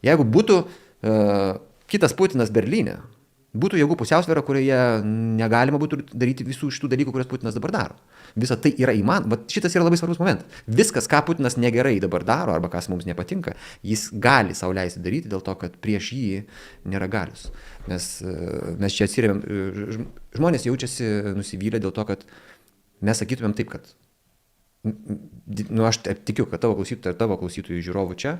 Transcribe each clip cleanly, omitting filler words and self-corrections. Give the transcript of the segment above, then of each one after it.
Jeigu būtų kitas Putinas Berlyne, būtų jėgų pusiausvėra, kurioje negalima būtų daryti visų šitų dalykų, kurias Putinas dabar daro. Visa tai yra įmanoma. Šitas yra labai svarbus momentas. Viskas, ką Putinas negerai dabar daro, arba kas mums nepatinka, jis gali sau leisti daryti dėl to, kad prieš jį nėra galius. Mes čia atsirėmėm, žmonės jaučiasi nusivylę dėl to, kad mes sakytumėm taip, kad aš tikiu, kad tavo klausytojų žiūrovų čia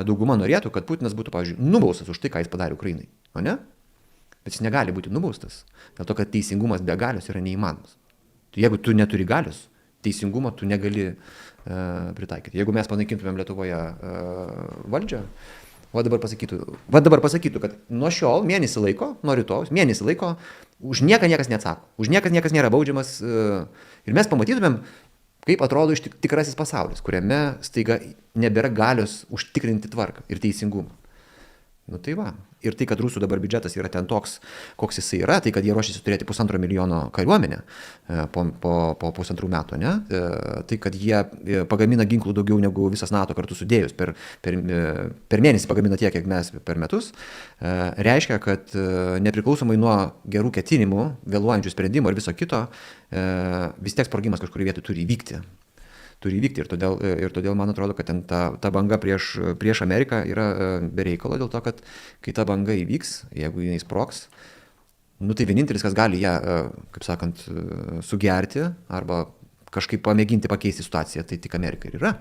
dauguma norėtų, kad Putinas būtų, pavyzdžiui, nubaustas už tai, ką jis padarė Ukrainai. O ne? Bet jis negali būti nubaustas. Dėl to, kad teisingumas be galios yra neįmanomas. Jeigu tu neturi galios, teisingumo tu negali pritaikyti. Jeigu mes panaikintumėm Lietuvoje valdžią, va dabar pasakytų, kad nuo šiol mėnesį laiko, nuo rytojus, mėnesį laiko, už nieką niekas neatsako. Už niekas nėra baudžiamas. Ir mes pamatytumėm, kaip atrodo tikrasis pasaulis, kuriame staiga nebėra galios užtikrinti tvarką ir teisingumą. Nu tai va. Ir tai, kad rusų dabar biudžetas yra ten toks, koks jisai yra, tai kad jie ruošiasi turėti 1,5 milijono kariuomenę po 1,5 metų, ne? Tai, kad jie pagamina ginklų daugiau negu visas NATO kartu sudėjus, per mėnesį pagamina tiek, kiek mes per metus, reiškia, kad nepriklausomai nuo gerų ketinimų, vėluojančių sprendimų ir viso kito, vis tiek sprogimas kažkur vietoj turi įvykti. Ir todėl man atrodo, kad ten ta banga prieš Ameriką yra be reikalo, dėl to, kad kai ta banga įvyks, jeigu jinai sprogs, nu tai vienintelis, kas gali ją, kaip sakant, sugerti arba kažkaip pamėginti pakeisti situaciją, tai tik Amerika ir yra.